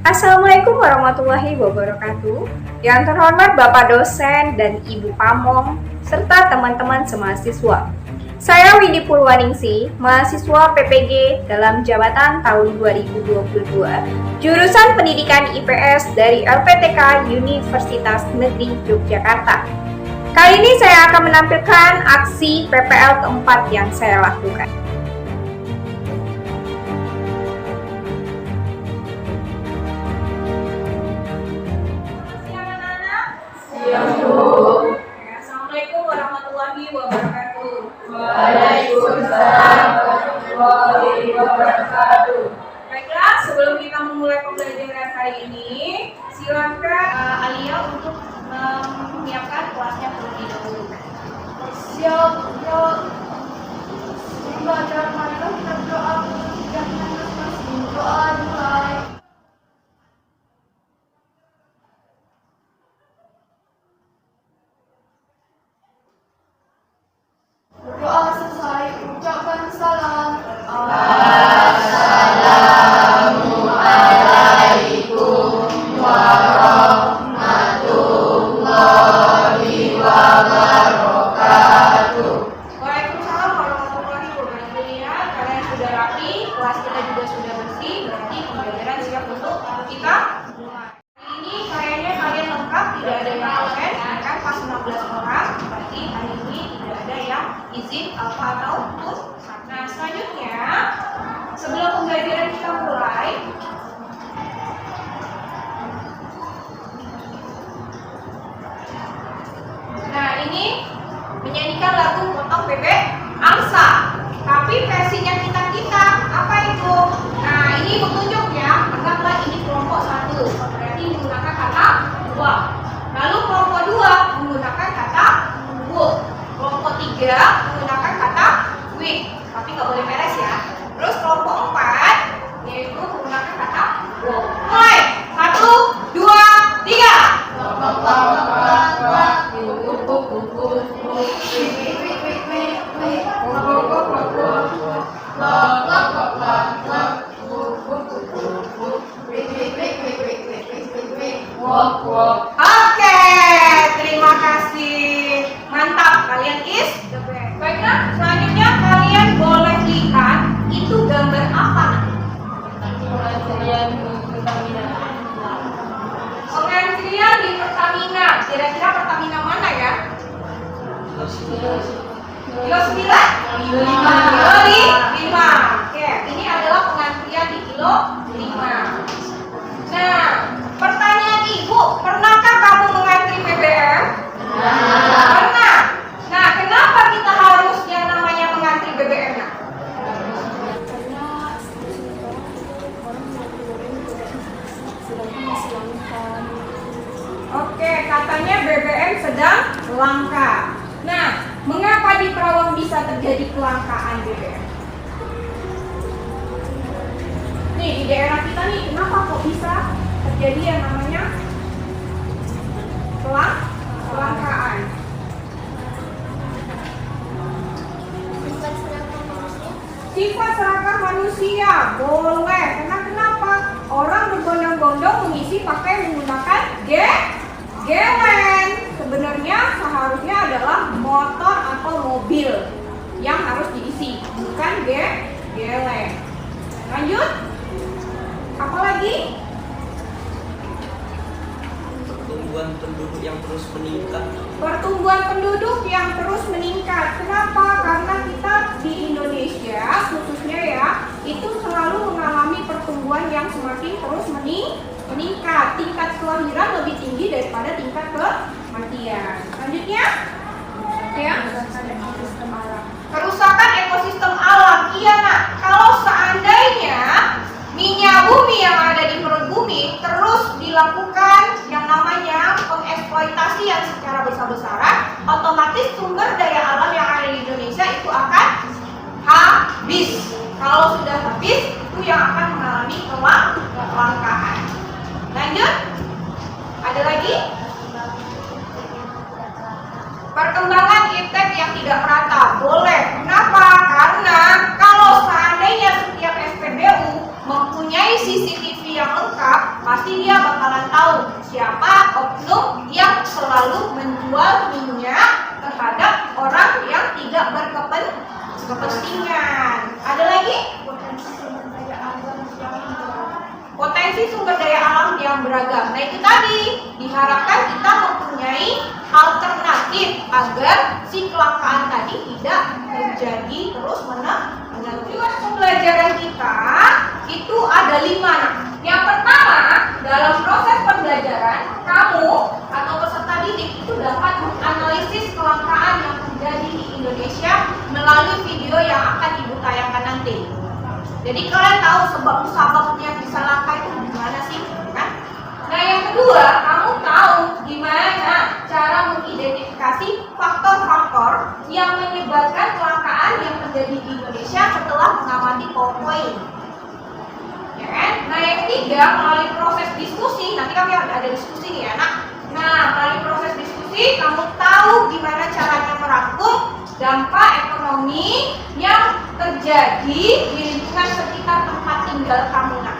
Assalamualaikum warahmatullahi wabarakatuh. Yang terhormat Bapak dosen dan Ibu Pamong, serta teman-teman semahasiswa. Saya Windy Purwaningsi, mahasiswa PPG dalam jabatan tahun 2022, jurusan Pendidikan IPS dari LPTK Universitas Negeri Yogyakarta. Kali ini saya akan menampilkan aksi PPL keempat yang saya lakukan. Assalamualaikum warahmatullahi wabarakatuh. Waalaikumsalam warahmatullahi wabarakatuh. Baiklah, sebelum kita memulai pembelajaran kali ini, silakan Alia untuk menyiapkan kelasnya terlebih dahulu. Siap, siap. Belajar marilah kita berdoa. Jangan berdoa mulai. Berdoa selesai, ucapkan salam. Assalamualaikum warahmatullahi wabarakatuh. Waalaikumsalam warahmatullahi wabarakatuh. Kalian sudah rapi, kelas kita juga sudah bersih, berarti pembelajaran siap untuk kita mulai. Hari ini kayaknya kalian lengkap, tidak ada yang absen, kan pas 16 orang, berarti hari ini tidak ada yang izin alfa atau tur. Nah, selanjutnya sebelum pembelajaran kita mulai, nah ini menyanyikan lagu Potong Bebek Angsa, tapi versinya kita apa itu? Nah, ini petunjuk ya, anggaplah ini kelompok 1, berarti menggunakan kata dua. Lalu kelompok 2 menggunakan kata bu. Kelompok 3 menggunakan kata wit, tapi nggak boleh beres ya. Terus kelompok 4 yaitu menggunakan kata wo. Mulai, 1, 2, 3. Oke, terima kasih. Mantap, kalian is the best. Baiklah, selanjutnya kalian boleh lihat itu gambar apa? Pengantrian di Pertamina. Kira-kira Pertamina mana ya? Kilo 9? Kilo 5. Oke, ini adalah pengantrian di kilo 5. Nah, pertanyaan ibu, pernahkah kamu mengantri BBM? Pernah. Nah, kenapa kita harus yang namanya mengantri BBM? Nah? Oke, katanya BBM sedang langka. Nah, mengapa di Perawang bisa terjadi kelangkaan BBM? Nih, di daerah kita nih, kenapa kok bisa terjadi yang namanya kelangkaan? Sifat serakah manusia, boleh. Karena kenapa? Orang berbondong-bondong mengisi pakai menggunakan gelen. Sebenarnya seharusnya adalah motor atau mobil yang harus diisi, bukan gelen. Lanjut. Apalagi? Pertumbuhan penduduk yang terus meningkat. Pertumbuhan penduduk yang terus meningkat. Kenapa? Karena kita di Indonesia khususnya ya, itu selalu mengalami pertumbuhan yang semakin terus meningkat. Tingkat kelahiran lebih tinggi daripada tingkat kematian. Selanjutnya, ya, kerusakan ekosistem alam. Iya nak, kalau seandainya minyak bumi yang ada di perut bumi terus dilakukan yang namanya pengeksploitasi yang secara besar-besaran, otomatis sumber daya alam yang ada di Indonesia itu akan habis. Kalau sudah habis, itu yang akan mengalami kelangkaan. Lanjut, ada lagi? Perkembangan iptek yang tidak merata, boleh. Kenapa? Karena kalau seandainya setiap SPBU mempunyai CCTV yang lengkap, pasti pasti dia bakalan tahu siapa oknum yang selalu menjual minyak terhadap orang yang tidak berkepentingan. Ada lagi? Potensi sumber daya alam yang beragam. Nah itu tadi, diharapkan kita mempunyai alternatif agar si kelangkaan tadi tidak terjadi terus menerus. Pembelajaran kita itu ada 5. Nah, yang pertama, dalam proses pembelajaran, kamu atau peserta didik itu dapat menganalisis kelangkaan yang terjadi di Indonesia melalui video yang akan Ibu tayangkan nanti. Jadi kalian tahu sebab-sebabnya bisa langka itu gimana sih, kan? Nah yang kedua, kamu tahu gimana cara mengidentifikasi faktor-faktor yang menyebabkan kelangkaan yang terjadi di Indonesia setelah mengamati PowerPoint. Ya kan? Nah yang ketiga, melalui proses diskusi, nanti kami ada diskusi nih anak. Nah melalui proses diskusi, kamu tahu gimana caranya merangkum dampak ekonomi yang terjadi di lingkungan sekitar tempat tinggal kamu. Nah,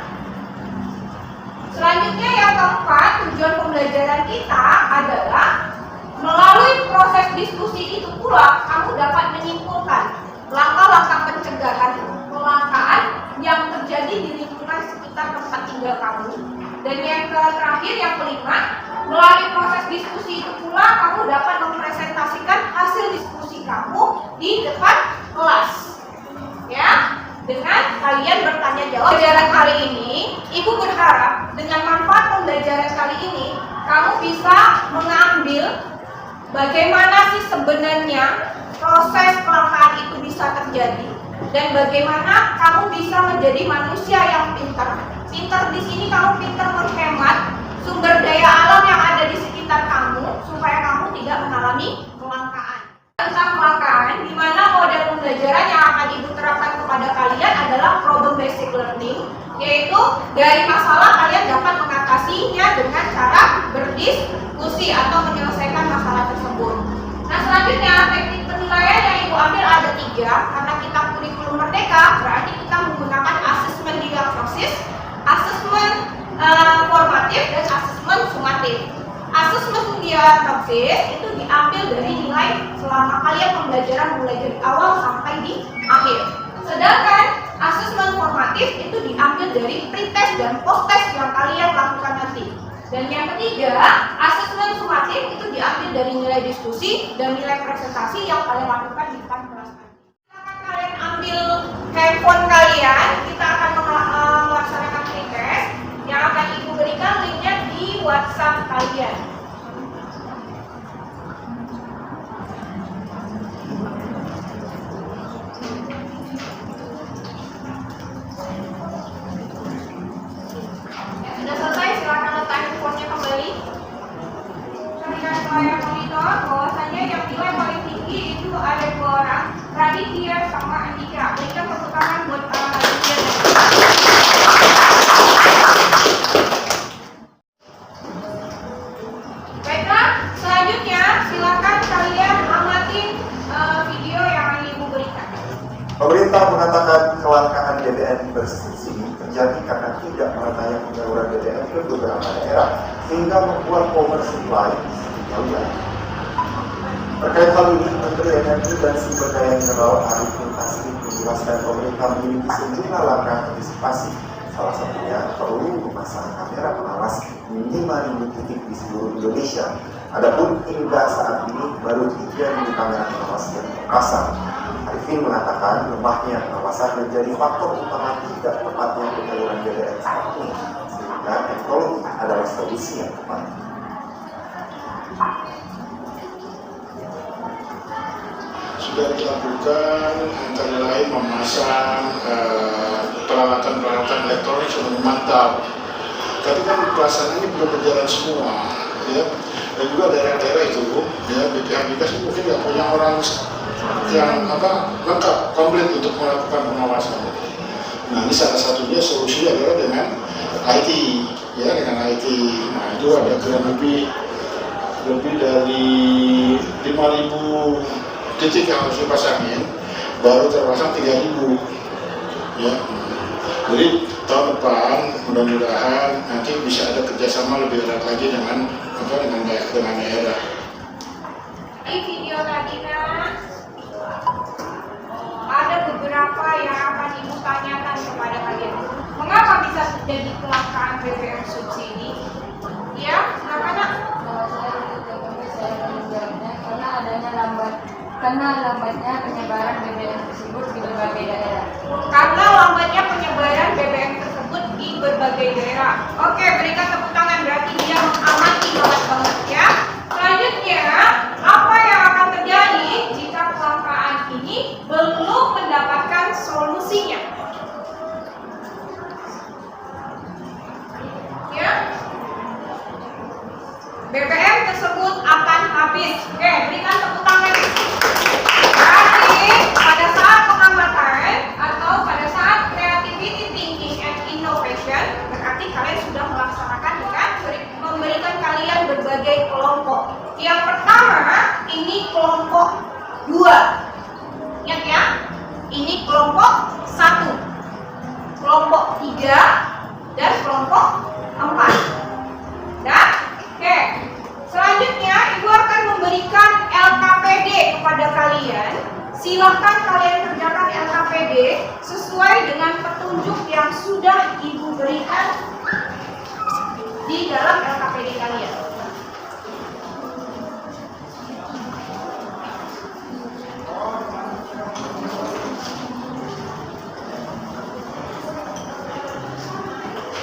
selanjutnya yang keempat, tujuan pembelajaran kita adalah melalui proses diskusi itu pula kamu dapat menyimpulkan langkah-langkah pencegahan kelangkaan yang terjadi di lingkungan sekitar tempat tinggal kamu. Dan yang terakhir, yang kelima, melalui proses diskusi itu pula kamu dapat mempresentasikan hasil diskusi kamu di depan kelas. Ya, dengan kalian bertanya jawab. Pembelajaran kali ini, Ibu berharap dengan manfaat pembelajaran kali ini, kamu bisa mengambil bagaimana sih sebenarnya proses kelangkaan itu bisa terjadi dan bagaimana kamu bisa menjadi manusia yang pintar. Pintar di sini kamu pintar menghemat sumber daya alam yang ada di sekitar kamu supaya kamu tidak mengalami kelangkaan. Tentang kelangkaan, di mana model pembelajaran yang akan Ibu terapkan kepada kalian adalah problem basic learning, yaitu dari masalah kalian dapat mengatasinya dengan cara berdiskusi atau menyelesaikan masalah tersebut. Nah selanjutnya, teknik penilaian yang Ibu ambil ada 3, karena kita kurikulum merdeka, berarti kita menggunakan asesmen diagnosis, asesmen formatif, dan asesmen sumatif. Asesmen diagnosis itu diambil dari nilai selama kalian pembelajaran mulai dari awal sampai di akhir. Sedangkan asesmen formatif itu diambil dari pretest dan posttest yang kalian lakukan nanti. Dan yang ketiga, asesmen sumatif itu diambil dari nilai diskusi dan nilai presentasi yang kalian lakukan di depan kelas nanti. Kalian ambil handphone kalian, kita akan melaksanakan pretest yang akan Ibu berikan linknya di WhatsApp kalian. Sudah selesai, silakan letak handphonenya kembali. Saksikan layar monitor bahwasanya yang nilai paling tinggi itu ada 2 orang, Raditya sama Andika. Berikan tepuk tangan buat Raditya. Baiklah, selanjutnya silakan kalian amati video yang akan Ibu berikan. Pemerintah mengatakan kelangkaan BBM bersubsidi terjadi karena tidak meratanya penyaluran BBM ke beberapa daerah sehingga membuat oversupply di wilayah. Terkait hal ini, Menteri Energi dan Sumber Daya Mineral Arifin Tasrif menjelaskan pemerintah memiliki sejumlah langkah antisipasi. Salah satunya perlu memasang kamera pengawas di 5.000 titik di seluruh Indonesia. Adapun hingga saat ini baru 3.000 kamera pengawas yang terpasang. Arifin mengatakan lemahnya pengawasan menjadi faktor utama tidak tepatnya penyaluran BBM saat ini, sehingga teknologi adalah solusi yang tepat. Sudah dilakukan antara lain memasang peralatan-peralatan elektronik sudah memantau. Tapi kan pelaksanaannya belum berjalan semua, ya. Dan juga daerah-daerah itu, ya, BPH mungkin nggak punya orang yang lengkap, komplit untuk melakukan pengawasan. Nah ini salah satunya solusinya adalah dengan IT, ya, dengan IT. Nah itu ada kurang lebih dari 5.000 titik yang harus dipasangin, baru terpasang 3.000, ya. Jadi tahun depan mudah-mudahan nanti bisa ada kerjasama lebih erat lagi dengan daerah. Di video tadi nak, ada beberapa yang akan ibu tanyakan kepada kalian. Mengapa bisa terjadi kelangkaan BBM subsidi? Ya, kenapa nak? Karena lambatnya penyebaran BBM tersebut di berbagai daerah. Karena lambatnya penyebaran BBM tersebut di berbagai daerah. Oke, berikan tepuk tangan, berarti dia mengamati banget ya. Selanjutnya, apa yang akan terjadi jika kelangkaan ini belum mendapatkan solusinya? Ya, BBM tersebut akan habis. Oke, berikan tepuk tangan. Berarti pada saat pengamatan atau pada saat creativity thinking and innovation, berarti kalian sudah melaksanakan dengan memberikan kalian berbagai kelompok. Yang pertama, ini kelompok 2. Ingat ya, ini kelompok 1, kelompok 3, dan kelompok 4. Dan oke, selanjutnya ibu akan memberikan LKPD kepada kalian. Silahkan kalian kerjakan LKPD sesuai dengan petunjuk yang sudah ibu berikan di dalam LKPD kalian.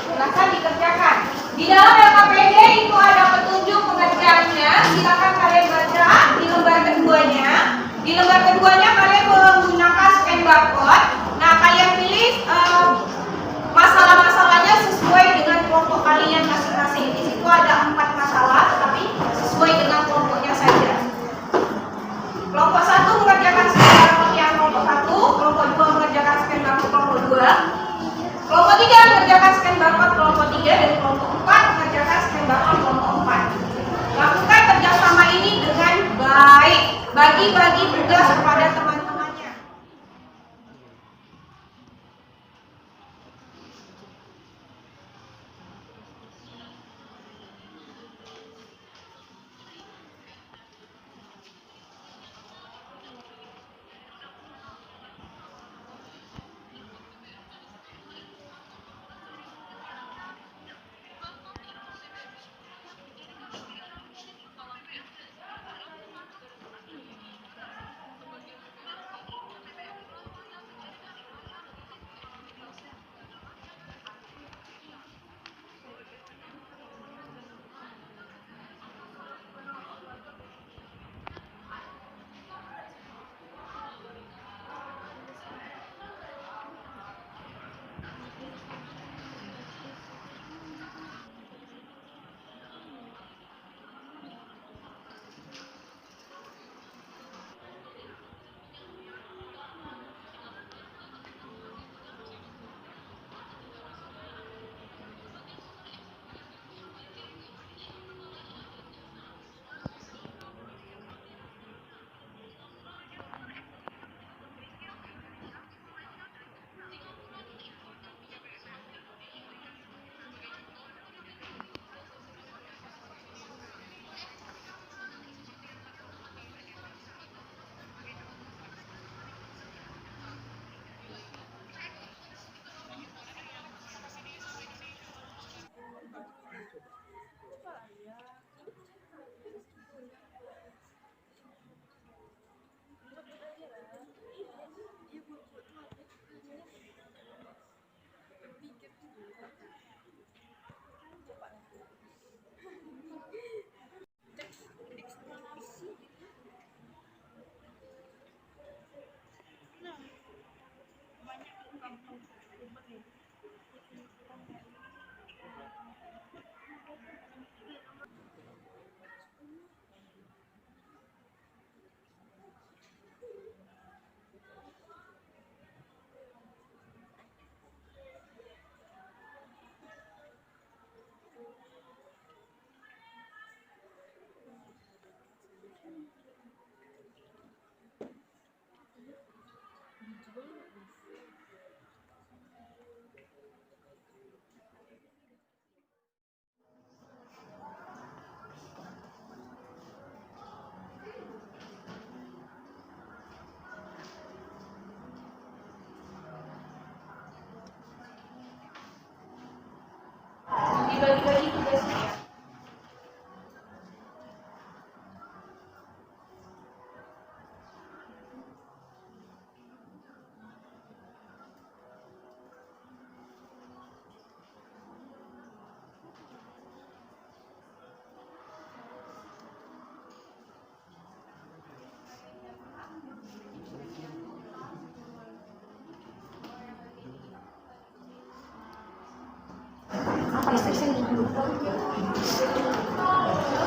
Silahkan dikerjakan. Di dalam LKPD itu ada petunjuk pengerjaannya. Silakan kalian baca di lembar keduanya. Di lembar keduanya kalian menggunakan scan barcode. Nah, kalian pilih masalah-masalahnya sesuai dengan kelompok kalian masing-masing. Di situ ada 4 masalah, tapi sesuai dengan kelompoknya saja. Kelompok 1 mengerjakan scan barcode yang kelompok 1, kelompok 2 mengerjakan scan barcode kelompok 2. Kelompok 3 mengerjakan scan barcode kelompok 3 dan kelompok 4 mengerjakan scan barcode kelompok 4. Lakukan kerjasama ini dengan baik. Bagi-bagi tugas kepada teman-temannya.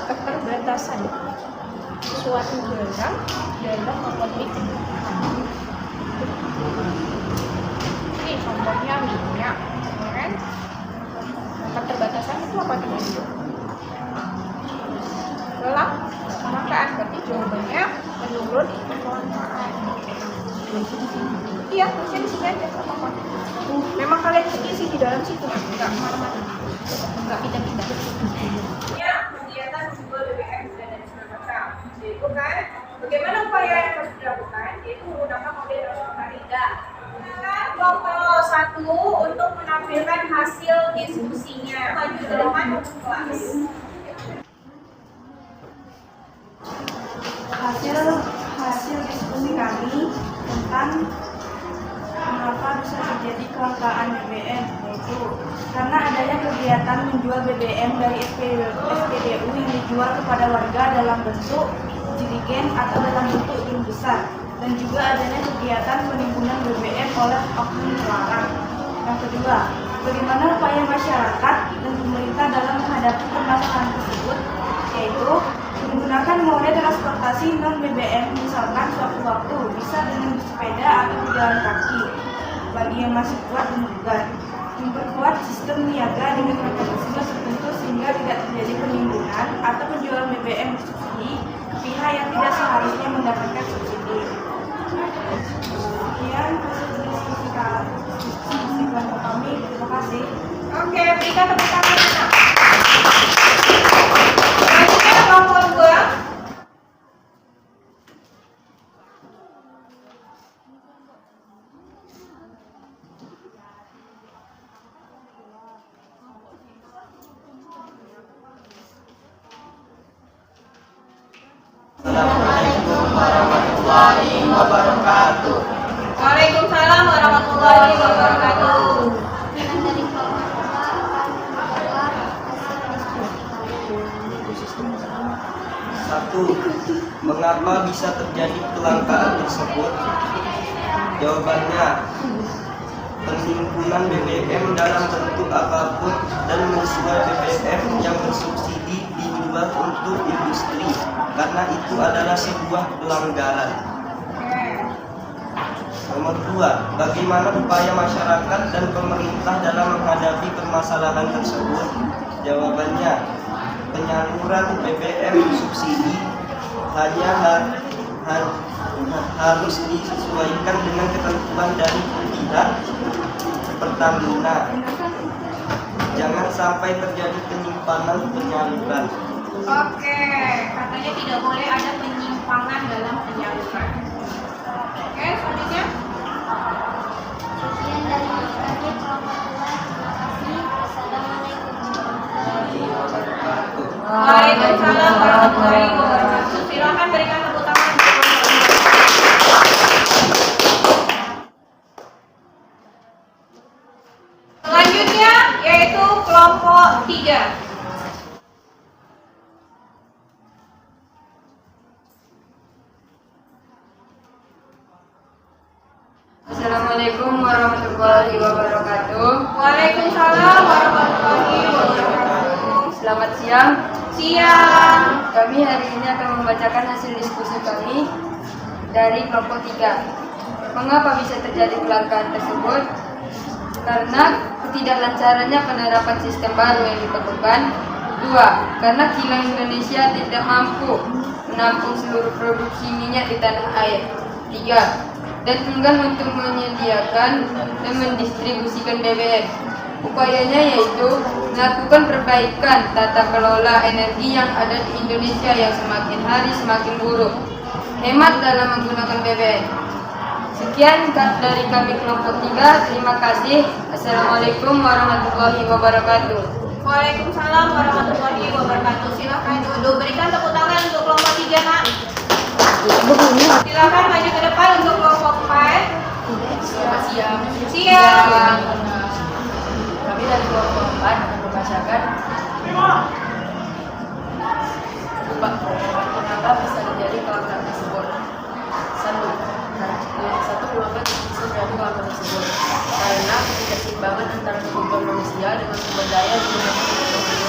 Keterbatasan suatu barang dalam memenuhi kebutuhan. Ini contohnya minyak, ya kan? Keterbatasan itu apa teman-teman? Kelangkaan, berarti jawabannya menurun itu kelangkaan. Iya, tulisnya di sini aja, nggak apa-apa. Memang kalian isi di dalam situ, nggak kemana-mana, nggak pindah-pindah. Ya, kegiatan menjual BBM dan lain sebagainya. Yaitu kan, bagaimana upaya yang harus dilakukan? Yaitu menggunakan model Rasulullah. Kelompok 1 untuk menampilkan hasil diskusinya. Maju ke depan untuk kelas. Hasil diskusi kami tentang mengapa bisa terjadi kelangkaan BBM, yaitu karena adanya kegiatan menjual BBM dari SPBU yang dijual kepada warga dalam bentuk jerigen atau dalam bentuk drum besar, dan juga adanya kegiatan penimbunan BBM oleh oknum terlarang. Yang kedua, bagaimana upaya masyarakat dan pemerintah dalam menghadapi permasalahan tersebut, yaitu menggunakan moda transportasi non BBM, misalkan suatu waktu bisa dengan bersepeda atau berjalan kaki bagi yang masih kuat dan bugar. Memperkuat sistem niaga dengan mekanisme tertentu sehingga tidak terjadi penimbunan atau penjualan BBM bersubsidi ke pihak yang tidak seharusnya mendapatkan subsidi. Sekian hasil diskusi kelompok kami. Terima kasih. Oke, berikan tepuk tangan. Selanjutnya kelompok 2. Assalamualaikum warahmatullahi wabarakatuh. Waalaikumsalam warahmatullahi wabarakatuh. Satu, mengapa bisa terjadi kelangkaan tersebut? Jawabannya, penimbunan BBM dalam bentuk apapun dan menjual BBM yang bersubsidi dijual untuk industri, karena itu adalah sebuah pelanggaran. Nomor 2, bagaimana upaya masyarakat dan pemerintah dalam menghadapi permasalahan tersebut? Jawabannya, penyaluran BBM subsidi hanya harus disesuaikan dengan ketentuan dari pihak Pertamina. Jangan sampai terjadi penyimpangan penyaluran. Oke, katanya tidak boleh ada penyimpangan dalam penyaluran. Oke, selanjutnya. Sekian dari kami kelompok 2. Terima kasih. Wassalamualaikum warahmatullahi wabarakatuh. Waalaikumsalam warahmatullahi wabarakatuh. Silakan berikan tepuk tangan. Selanjutnya yaitu kelompok 3. Assalamualaikum warahmatullahi wabarakatuh. Waalaikumsalam warahmatullahi wabarakatuh. Selamat siang. Siang. Kami hari ini akan membacakan hasil diskusi kami dari kelompok 3. Mengapa bisa terjadi kelangkaan tersebut? Karena ketidaklancarannya penerapan sistem baru yang diperlukan. 2. Karena kilang Indonesia tidak mampu menampung seluruh produksi minyak di tanah air. 3. Dan enggan untuk menyediakan dan mendistribusikan BBM. Upayanya yaitu melakukan perbaikan tata kelola energi yang ada di Indonesia yang semakin hari semakin buruk. Hemat dalam menggunakan BBM. Sekian dari kami kelompok 3. Terima kasih. Assalamualaikum warahmatullahi wabarakatuh. Waalaikumsalam warahmatullahi wabarakatuh. Silakan duduk. Berikan tepuk tangan untuk kelompok 3, Nak. Silakan maju ke depan untuk kelompok 4. Selamat siang. Siang. Kami dari kelompok 4 akan membacakan mengapa bisa terjadi kelangkaan tersebut. Satu, mengapa bisa terjadi kelangkaan tersebut? Karena ketidakseimbangan antara kebutuhan manusia dengan sumber daya yang digunakan untuk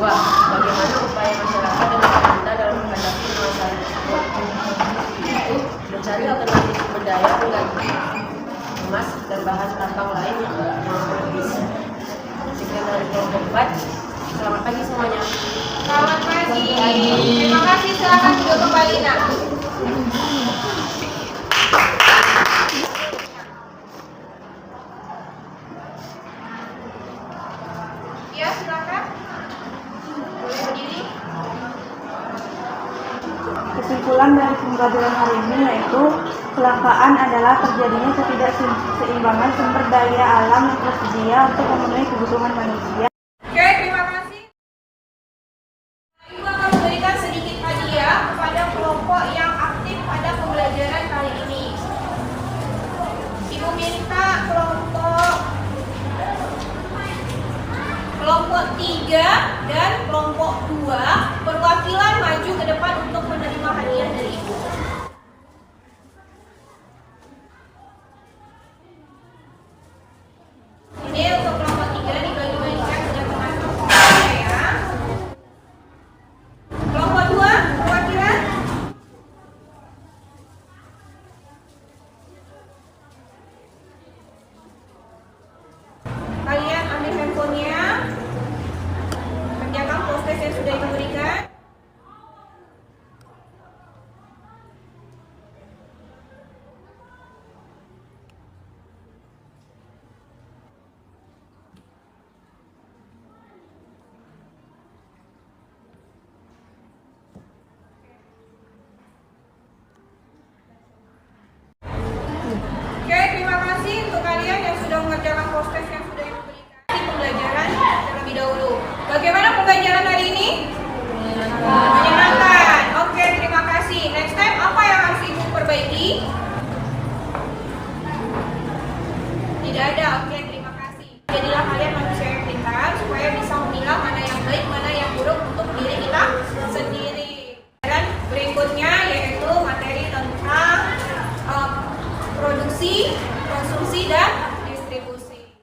kedua, bagaimana upaya masyarakat dan pemerintah dalam menghadapi masalah tersebut? Itu mencari alternatif sumber daya pengganti emas dan bahan tambang lain yang mampu bisa. Sekian dari kelompok 4. Selamat pagi semuanya. Selamat pagi. Terima kasih, silakan duduk kembali nak. Ya, silakan. Boleh berdiri. Kesimpulan dari pembelajaran hari ini yaitu kelangkaan adalah terjadinya ketidakseimbangan sumber daya alam yang tersedia untuk memenuhi kebutuhan manusia. Oke, terima kasih. Ibu akan memberikan sedikit hadiah kepada kelompok yang aktif pada pembelajaran kali ini. Ibu minta kelompok 3 dan kelompok 2 perwakilan maju ke depan untuk menerima hadiah dari Ibu. Ini untuk kelompok 3 dibagi-bagikan sudah termasuk ya. Kelompok 2 perwakilan. Kalian ambil handphonenya, kerjakan proses yang sudah Ibu berikan. Oke, terima kasih untuk kalian yang sudah mengerjakan proses yang sudah Ibu berikan. Pembelajaran terlebih dahulu. Bagaimana pembelajaran hari ini? Menyenangkan. Oke, terima kasih. Next time apa yang harus Ibu perbaiki? Tidak ada. Oke, terima kasih. Jadilah kalian manusia yang pintar supaya bisa memilah mana yang baik, mana yang buruk untuk diri kita sendiri. Dan berikutnya yaitu materi tentang produksi, konsumsi, dan distribusi.